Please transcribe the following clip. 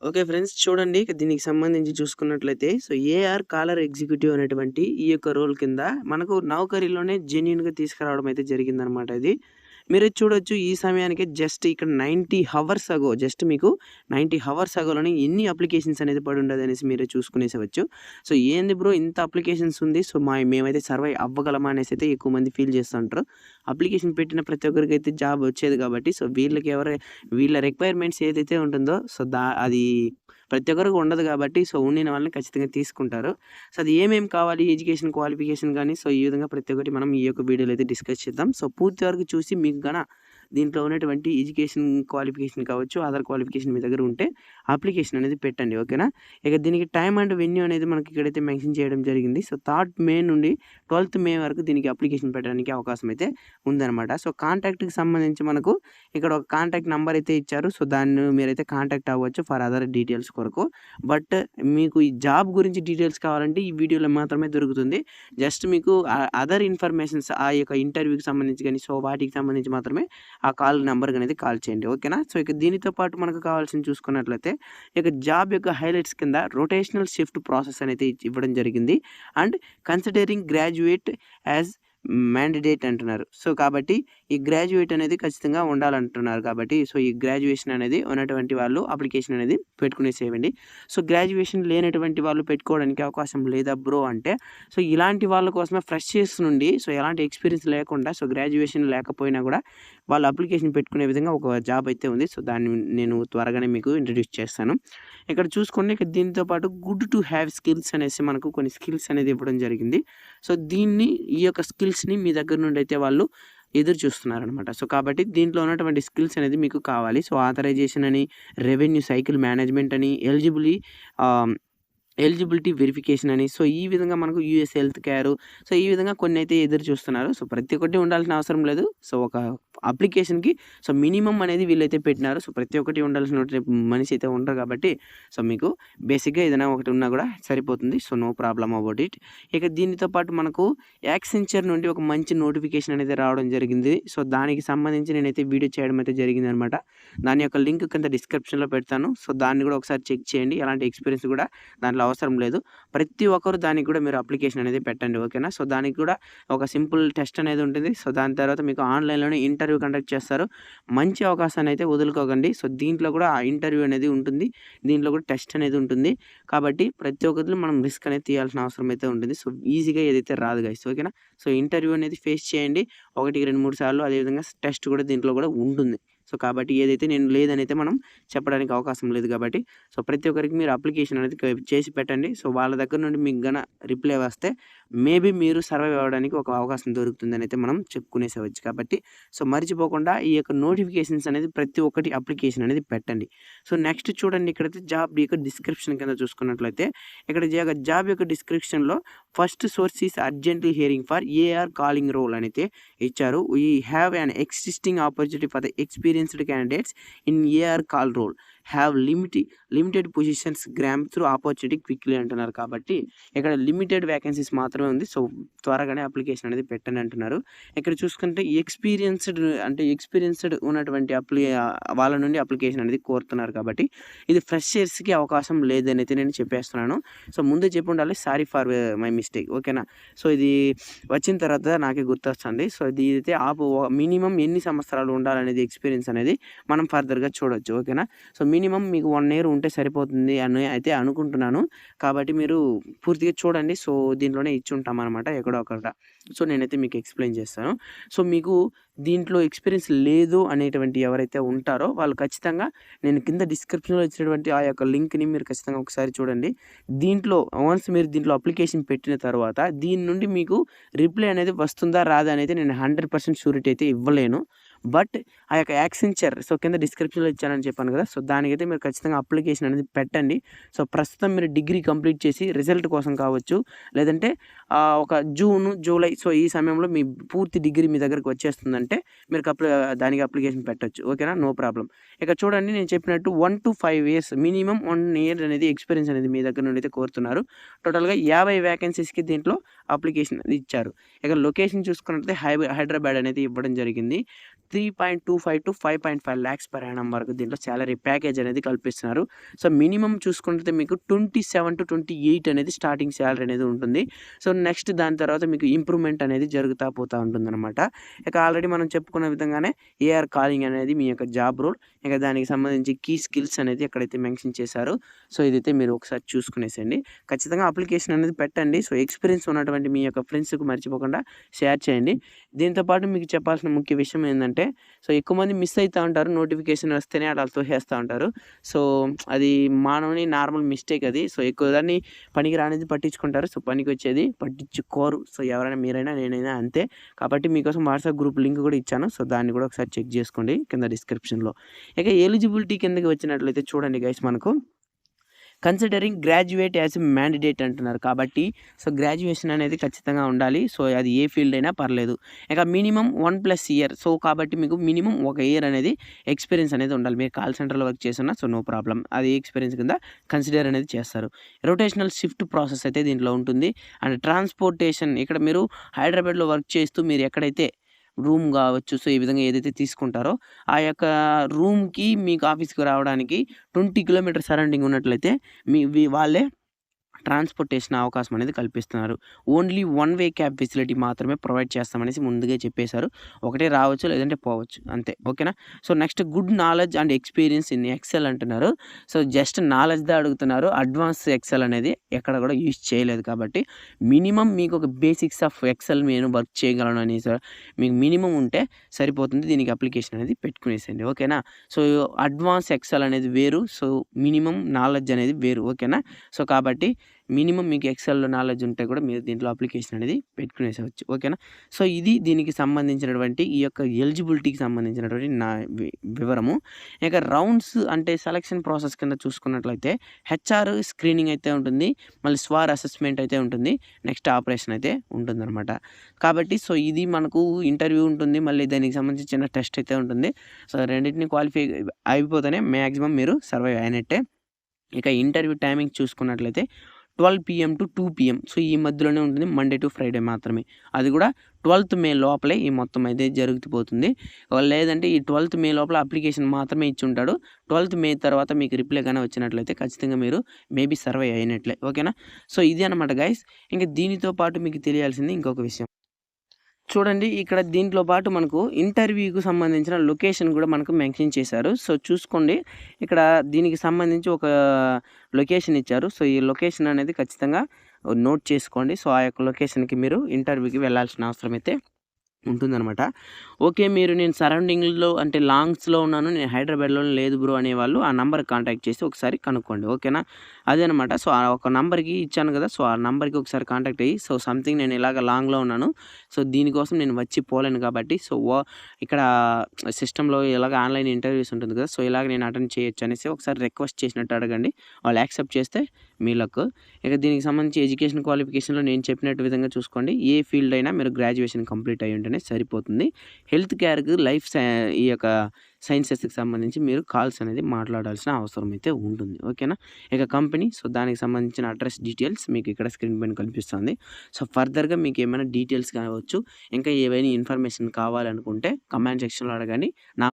Okay friends చూడండి. దీనికి సంబంధించి చూసుకున్నట్లయితే ఏఆర్ కాలర్ ఎగ్జిక్యూటివ్ అనేటువంటి ఈ యొక్క రోల్ కింద మనకు నౌకరీలోనే జెన్యూన్‌గా తీసుకురావడం అయితే జరిగిందనమాట ఇది. మీరు చూడొచ్చు ఈ సమయానికి జస్ట్ ఇక్కడ 90 హవర్స్ అగో జస్ట్ మీకు 90 హవర్స్ అగోలోనే ఎన్ని అప్లికేషన్స్ అనేది పడుండదనేసి మీరే చూసుకునేసేవచ్చు. ఏంది బ్రో ఇంత అప్లికేషన్స్ ఉంది. మేమైతే సర్వైవ్ అవ్వగలమా అనేసైతే ఎక్కువ మంది ఫీల్ చేస్తుంటారు. అప్లికేషన్ పెట్టిన ప్రతి ఒక్కరికైతే జాబ్ వచ్చేది కాబట్టి వీళ్ళకి వీళ్ళ రిక్వైర్మెంట్స్ ఏదైతే ఉంటుందో అది ప్రతి ఒక్కరికి ఉండదు కాబట్టి ఉండిన వాళ్ళని ఖచ్చితంగా తీసుకుంటారు. అది ఏమేమి కావాలి ఎడ్యుకేషన్ క్వాలిఫికేషన్ గాని ఈ విధంగా ప్రతి ఒక్కటి మనం ఈ యొక్క వీడియోలో అయితే డిస్కస్ చేద్దాం. పూర్తి వరకు చూసి మీకు దీంట్లో ఉన్నటువంటి ఎడ్యుకేషన్ క్వాలిఫికేషన్ కావచ్చు, అదర్ క్వాలిఫికేషన్ మీ దగ్గర ఉంటే అప్లికేషన్ అనేది పెట్టండి. ఓకేనా? ఇక దీనికి టైమ్ అండ్ వెన్యూ అనేది మనకి ఇక్కడైతే మెన్షన్ చేయడం జరిగింది. 3rd మే నుండి 12th మే వరకు దీనికి అప్లికేషన్ పెట్టడానికి అవకాశం అయితే ఉందన్నమాట. కాంటాక్ట్‌కి సంబంధించి మనకు ఇక్కడ ఒక కాంటాక్ట్ నంబర్ అయితే ఇచ్చారు. దాన్ని మీరైతే కాంటాక్ట్ అవ్వచ్చు ఫర్ అదర్ డీటెయిల్స్ కొరకు. బట్ మీకు ఈ జాబ్ గురించి డీటెయిల్స్ కావాలంటే ఈ వీడియోలో మాత్రమే దొరుకుతుంది. జస్ట్ మీకు అదర్ ఇన్ఫర్మేషన్స్ ఆ యొక్క ఇంటర్వ్యూకి సంబంధించి గాని వాటికి సంబంధించి మాత్రమే ఆ నంబర్‌కి అనేది కాల్ చేయండి. ఓకేనా? ఇక దీనితో పాటు మనకు కావాల్సింది చూసుకున్నట్లయితే ఇక జాబ్ యొక్క హైలైట్స్ కింద రొటేషనల్ షిఫ్ట్ ప్రాసెస్ అనేది ఇవ్వడం జరిగింది. And considering graduate as mandate అంటున్నారు. కాబట్టి ఈ గ్రాడ్యుయేట్ అనేది ఖచ్చితంగా ఉండాలంటున్నారు కాబట్టి ఈ గ్రాడ్యుయేషన్ అనేది ఉన్నటువంటి వాళ్ళు అప్లికేషన్ అనేది పెట్టుకునేసేయండి. గ్రాడ్యుయేషన్ లేనటువంటి వాళ్ళు పెట్టుకోవడానికి అవకాశం లేదా బ్రో అంటే ఇలాంటి వాళ్ళ కోసమే ఫ్రెషర్స్ నుండి ఎలాంటి ఎక్స్‌పీరియన్స్ లేకుండా గ్రాడ్యుయేషన్ లేకపోయినా కూడా వాళ్ళు అప్లికేషన్ పెట్టుకునే విధంగా ఒక జాబ్ అయితే ఉంది. దాన్ని నేను త్వరగానే మీకు ఇంట్రడ్యూస్ చేస్తాను. ఇక్కడ చూసుకోండి. దీనితో పాటు గుడ్ టు హ్యావ్ స్కిల్స్ అనేసి మనకు కొన్ని స్కిల్స్ అనేది ఇవ్వడం జరిగింది. ఈ యొక్క స్కిల్స్‌ని మీ దగ్గర నుండి అయితే వాళ్ళు ఎదురు చూస్తున్నారనమాట. కాబట్టి దీంట్లో ఉన్నటువంటి స్కిల్స్ అనేది మీకు కావాలి. ఆథరైజేషన్ అని, రెవెన్యూ సైకిల్ మేనేజ్మెంట్ అని, ఎలిజిబిలిటీ వెరిఫికేషన్ అని ఈ విధంగా మనకు యూఎస్ హెల్త్ కేర్ ఈ విధంగా కొన్ని అయితే ఎదురు చూస్తున్నారు. ప్రతి ఒక్కటి ఉండాల్సిన అవసరం లేదు. ఒక అప్లికేషన్‌కి మినిమమ్ అనేది వీళ్ళైతే పెట్టినారు. ప్రతి ఒక్కటి ఉండాల్సిన మనిషి అయితే ఉండరు కాబట్టి మీకు బేసిక్‌గా ఏదైనా ఒకటి ఉన్నా కూడా సరిపోతుంది. No problem about it. ఇక దీనితో పాటు మనకు యాక్సెంచర్ నుండి ఒక మంచి నోటిఫికేషన్ అనేది రావడం జరిగింది. దానికి సంబంధించి నేనైతే వీడియో చేయడం అయితే జరిగిందనమాట. దాని యొక్క లింక్ కింద డిస్క్రిప్షన్‌లో పెడతాను. దాన్ని కూడా ఒకసారి చెక్ చేయండి. ఎలాంటి ఎక్స్‌పీరియన్స్ కూడా దాంట్లో అవసరం లేదు. ప్రతి ఒక్కరు దానికి కూడా మీరు అప్లికేషన్ అనేది పెట్టండి. ఓకేనా? దానికి కూడా ఒక సింపుల్ టెస్ట్ అనేది ఉంటుంది. దాని తర్వాత మీకు ఆన్‌లైన్‌లోనే ఇంటర్వ్యూ కండక్ట్ చేస్తారు. మంచి అవకాశాన్ని అయితే వదులుకోకండి. దీంట్లో కూడా ఆ ఇంటర్వ్యూ అనేది ఉంటుంది. దీంట్లో కూడా టెస్ట్ అనేది ఉంటుంది. కాబట్టి ప్రతి ఒక్కరిలో మనం రిస్క్ అనేది తీయాల్సిన అవసరం అయితే ఉంటుంది. ఈజీగా ఏదైతే రాదు గైస్. ఓకేనా? ఇంటర్వ్యూ అనేది ఫేస్ చేయండి. 1, 2, 3 సార్లు అదేవిధంగా టెస్ట్ కూడా దీంట్లో కూడా ఉంటుంది. కాబట్టి ఏదైతే నేను లేదనైతే మనం చెప్పడానికి అవకాశం లేదు కాబట్టి ప్రతి ఒక్కరికి మీరు అప్లికేషన్ అనేది చేసి పెట్టండి. వాళ్ళ దగ్గర నుండి మీకు రిప్లై వస్తే మేబీ మీరు సర్వైవ్ అవ్వడానికి ఒక అవకాశం దొరుకుతుందని అయితే మనం చెప్పుకునేసేవచ్చు. కాబట్టి మర్చిపోకుండా ఈ యొక్క నోటిఫికేషన్స్ అనేది ప్రతి ఒక్కటి అప్లికేషన్ అనేది పెట్టండి. నెక్స్ట్ చూడండి. ఇక్కడైతే జాబ్ యొక్క డిస్క్రిప్షన్ కింద చూసుకున్నట్లయితే ఇక్కడ జాబ్ యొక్క డిస్క్రిప్షన్‌లో first source is urgently hiring for AR calling role అనైతే ఇచ్చారు. We have an existing opportunity for the experienced candidates in AR call role have limited positions grab through opportunity quickly అంటున్నారు. కాబట్టి ఇక్కడ లిమిటెడ్ వేకెన్సీస్ మాత్రమే ఉంది. త్వరగానే application అనేది పెట్టండి అంటున్నారు. ఇక్కడ చూసుకుంటే ఎక్స్పీరియన్స్డ్ ఉన్నటువంటి వాళ్ళ నుండి అప్లికేషన్ అనేది కోరుతున్నారు. కాబట్టి ఇది ఫ్రెషర్స్‌కి అవకాశం లేదని అయితే నేను చెప్పేస్తున్నాను. ముందే చెప్పి ఉండాలి. Sorry for my mistake. ఓకేనా? ఇది వచ్చిన తర్వాత నాకే గుర్తొస్తుంది. ఇదైతే మినిమమ్ ఎన్ని సంవత్సరాలు ఉండాలనేది ఎక్స్పీరియన్స్ అనేది మనం ఫర్దర్‌గా చూడొచ్చు. ఓకేనా? మినిమమ్ మీకు 1 ఇయర్ ఉంటే సరిపోతుంది అని అయితే అనుకుంటున్నాను. కాబట్టి మీరు పూర్తిగా చూడండి. దీంట్లోనే ఇచ్చి ఉంటామనమాట ఎక్కడో అక్కడ. నేనైతే మీకు ఎక్స్‌ప్లెయిన్ చేస్తాను. మీకు దీంట్లో ఎక్స్‌పీరియన్స్ లేదు అనేటువంటి ఎవరైతే ఉంటారో వాళ్ళు ఖచ్చితంగా నేను కింద డిస్క్రిప్షన్‌లో ఇచ్చినటువంటి ఆ యొక్క లింక్‌ని మీరు ఖచ్చితంగా ఒకసారి చూడండి. వన్స్ మీరు దీంట్లో అప్లికేషన్ పెట్టిన తర్వాత దీని నుండి మీకు రిప్లై అనేది వస్తుందా రాదా అనేది నేను 100% షూరిటీ అయితే ఇవ్వలేను. బట్ ఆ యొక్క యాక్సెంచర్ కింద డిస్క్రిప్షన్‌లో ఇచ్చానని చెప్పాను కదా! దానికైతే మీరు ఖచ్చితంగా అప్లికేషన్ అనేది పెట్టండి. ప్రస్తుతం మీరు డిగ్రీ కంప్లీట్ చేసి రిజల్ట్ కోసం కావచ్చు, లేదంటే ఒక జూన్, జూలై ఈ సమయంలో మీ పూర్తి డిగ్రీ మీ దగ్గరికి వచ్చేస్తుందంటే మీరు దానికి అప్లికేషన్ పెట్టొచ్చు. ఓకేనా? No problem. ఇక చూడండి నేను చెప్పినట్టు 1-5 ఇయర్స్ మినిమమ్ 1 ఇయర్ అనేది ఎక్స్‌పీరియన్స్ అనేది మీ దగ్గర నుండి అయితే కోరుతున్నారు. టోటల్‌గా 50 వేకెన్సీస్‌కి దీంట్లో అప్లికేషన్ అనేది ఇచ్చారు. ఇక లొకేషన్ చూసుకున్నట్లయితే హైదరాబాద్ అనేది ఇవ్వడం జరిగింది. 3.25 to 5.5 లాక్స్ పర్ యానం వరకు దీంట్లో సాలరీ ప్యాకేజ్ అనేది కల్పిస్తున్నారు. సో మినిమమ్ చూసుకుంటే మీకు 27-28 అనేది స్టార్టింగ్ సాలరీ అనేది ఉంటుంది. సో నెక్స్ట్ దాని తర్వాత మీకు ఇంప్రూవ్మెంట్ అనేది జరుగుతూ పోతూ ఉంటుందన్నమాట. ఇక ఆల్రెడీ మనం చెప్పుకున్న విధంగానే ఏఆర్ కాలింగ్ అనేది మీ యొక్క జాబ్ రోల్. ఇక దానికి సంబంధించి కీ స్కిల్స్ అనేది ఎక్కడైతే మెన్షన్ చేశారో సో ఇదైతే మీరు ఒకసారి చూసుకునేసేయండి. ఖచ్చితంగా అప్లికేషన్ అనేది పెట్టండి. సో ఎక్స్పీరియన్స్ ఉన్నటువంటి మీ యొక్క ఫ్రెండ్స్కి మర్చిపోకుండా షేర్ చేయండి. దీంతో పాటు మీకు చెప్పాల్సిన ముఖ్య విషయం ఏంటంటే సో ఎక్కువ మంది మిస్ అవుతూ ఉంటారు. నోటిఫికేషన్ వస్తేనే అలా తోసేస్తూ ఉంటారు. సో అది మానవుని నార్మల్ మిస్టేక్ అది. సో ఎక్కువ దాన్ని పనికి రానిది పట్టించుకుంటారు. సో పనికి వచ్చేది పట్టించుకోరు. సో ఎవరైనా మీరైనా నేనైనా అంతే. కాబట్టి మీకోసం వాట్సాప్ గ్రూప్ లింక్ కూడా ఇచ్చాను. సో దాన్ని కూడా ఒకసారి చెక్ చేసుకోండి కింద డిస్క్రిప్షన్లో. ఇక ఎలిజిబిలిటీ కిందకి వచ్చినట్లయితే చూడండి గైస్, మనకు కన్సిడరింగ్ గ్రాడ్యుయేట్ యాజ్ మ్యాండిడేట్ అంటున్నారు. కాబట్టి సో గ్రాడ్యుయేషన్ అనేది ఖచ్చితంగా ఉండాలి. సో అది ఏ ఫీల్డ్ అయినా పర్లేదు. ఇక మినిమం 1+ ఇయర్. సో కాబట్టి మీకు మినిమం 1 ఇయర్ అనేది ఎక్స్పీరియన్స్ అనేది ఉండాలి. మీరు కాల్ సెంటర్లో వర్క్ చేస్తున్నా సో నో ప్రాబ్లం, అది ఎక్స్పీరియన్స్ కింద కన్సిడర్ అనేది చేస్తారు. రొటేషనల్ షిఫ్ట్ ప్రాసెస్ అయితే దీంట్లో ఉంటుంది. అండ్ ట్రాన్స్పోర్టేషన్, ఇక్కడ మీరు హైదరాబాద్లో వర్క్ చేస్తూ మీరు ఎక్కడైతే రూమ్ కావచ్చు, సో ఈ విధంగా ఏదైతే తీసుకుంటారో ఆ యొక్క రూమ్కి మీకు ఆఫీస్కి రావడానికి 20 కిలోమీటర్ సరౌండింగ్ ఉన్నట్లయితే వాళ్ళే ట్రాన్స్పోర్టేషన్ అవకాశం అనేది కల్పిస్తున్నారు. ఓన్లీ 1 వే క్యాబ్ ఫెసిలిటీ మాత్రమే ప్రొవైడ్ చేస్తామనేసి ముందుగా చెప్పేశారు. ఒకటే రావచ్చు లేదంటే పోవచ్చు అంతే. ఓకేనా. So next good knowledge and experience in excel అంటున్నారు. సో జస్ట్ నాలెడ్జ్దే అడుగుతున్నారు. అడ్వాన్స్ ఎక్సెల్ అనేది ఎక్కడ కూడా యూజ్ చేయలేదు. కాబట్టి మినిమం మీకు ఒక బేసిక్స్ ఆఫ్ ఎక్సెల్ నేను వర్క్ చేయగలను అనేసి మీకు మినిమం ఉంటే సరిపోతుంది. దీనికి అప్లికేషన్ అనేది పెట్టుకునేసేయండి. ఓకేనా. సో అడ్వాన్స్ ఎక్సెల్ అనేది వేరు, సో మినిమం నాలెడ్జ్ అనేది వేరు. ఓకేనా. సో కాబట్టి మినిమం మీకు ఎక్సెల్‌లో నాలెడ్జ్ ఉంటే కూడా మీరు దీంట్లో అప్లికేషన్ అనేది పెట్టుకునేసేయచ్చు. ఓకేనా. సో ఇది దీనికి సంబంధించినటువంటి ఈ యొక్క ఎలిజిబిలిటీకి సంబంధించినటువంటి నా వివరము. ఇక రౌండ్స్ అంటే సెలక్షన్ ప్రాసెస్ కింద చూసుకున్నట్లయితే హెచ్ఆర్ స్క్రీనింగ్ అయితే ఉంటుంది. మళ్ళీ స్వార్ అసెస్మెంట్ అయితే ఉంటుంది. నెక్స్ట్ ఆపరేషన్ అయితే ఉంటుందన్నమాట. కాబట్టి సో ఇది మనకు ఇంటర్వ్యూ ఉంటుంది. మళ్ళీ దానికి సంబంధించి చిన్న టెస్ట్ అయితే ఉంటుంది. సో రెండింటిని క్వాలిఫై అయిపోతేనే మ్యాక్సిమం మీరు సర్వైవ్ అయినట్టే. ఇక ఇంటర్వ్యూ టైమింగ్ చూసుకున్నట్లయితే 12 PM to 2 PM. సో ఈ మధ్యలోనే ఉంటుంది. మండే టు ఫ్రైడే మాత్రమే. అది కూడా 12th మే లోపలే ఈ మొత్తం అయితే జరుగుతుపోతుంది. లేదంటే ఈ 12th మే లోపల అప్లికేషన్ మాత్రమే ఇచ్చి ఉంటాడు. 12th మే తర్వాత మీకు రిప్లై కానీ వచ్చినట్లయితే ఖచ్చితంగా మీరు మేబీ సర్వే అయినట్లే. ఓకేనా. సో ఇది అనమాట గైస్. ఇంకా దీనితో పాటు మీకు తెలియాల్సింది ఇంకొక విషయం. చూడండి, ఇక్కడ దీంట్లో పాటు మనకు ఇంటర్వ్యూకి సంబంధించిన లొకేషన్ కూడా మనకు మెన్షన్ చేశారు. సో చూసుకోండి, ఇక్కడ దీనికి సంబంధించి ఒక లొకేషన్ ఇచ్చారు. సో ఈ లొకేషన్ అనేది ఖచ్చితంగా నోట్ చేసుకోండి. సో ఆ యొక్క లొకేషన్కి మీరు ఇంటర్వ్యూకి వెళ్ళాల్సిన అవసరం అయితే ఉంటుందన్నమాట. ఓకే, మీరు నేను సరౌండింగ్‌లో అంటే లాంగ్స్‌లో ఉన్నాను, నేను హైదరాబాద్‌లో లేదు బ్రో అనేవాళ్ళు ఆ నంబర్‌కి కాంటాక్ట్ చేసి ఒకసారి కనుక్కోండి. ఓకేనా. అదేనమాట. సో ఆ ఒక నంబర్‌కి ఇచ్చాను కదా, సో ఆ నంబర్‌కి ఒకసారి కాంటాక్ట్ అయ్యి సో సంథింగ్ నేను ఇలాగ లాంగ్‌లో ఉన్నాను, సో దీనికోసం నేను వచ్చి పోలేను కాబట్టి సో ఇక్కడ సిస్టమ్‌లో ఇలాగ ఆన్‌లైన్ ఇంటర్వ్యూస్ ఉంటుంది కదా, సో ఇలాగ నేను అటెండ్ చేయొచ్చు అనేసి ఒకసారి రిక్వెస్ట్ చేసినట్టు అడగండి. వాళ్ళు యాక్సెప్ట్ చేస్తే మీ లక్. ఇక దీనికి సంబంధించి ఎడ్యుకేషన్ క్వాలిఫికేషన్‌లో నేను చెప్పినట్టు విధంగా చూసుకోండి. ఏ ఫీల్డ్ అయినా మీరు గ్రాడ్యుయేషన్ కంప్లీట్ అయ్యి ఉంటేనే సరిపోతుంది. హెల్త్ కేర్‌కి ఈ యొక్క సైన్సెస్‌కి సంబంధించి మీరు కాల్స్ అనేది మాట్లాడాల్సిన అవసరం అయితే ఉంటుంది. ఓకేనా. ఇక కంపెనీ, సో దానికి సంబంధించిన అడ్రస్ డీటెయిల్స్ మీకు ఇక్కడ స్క్రీన్ పైన కనిపిస్తుంది. సో ఫర్దర్‌గా మీకు ఏమైనా డీటెయిల్స్ కావచ్చు, ఇంకా ఏవైనా ఇన్ఫర్మేషన్ కావాలనుకుంటే కమెంట్ సెక్షన్‌లో అడగండి. నా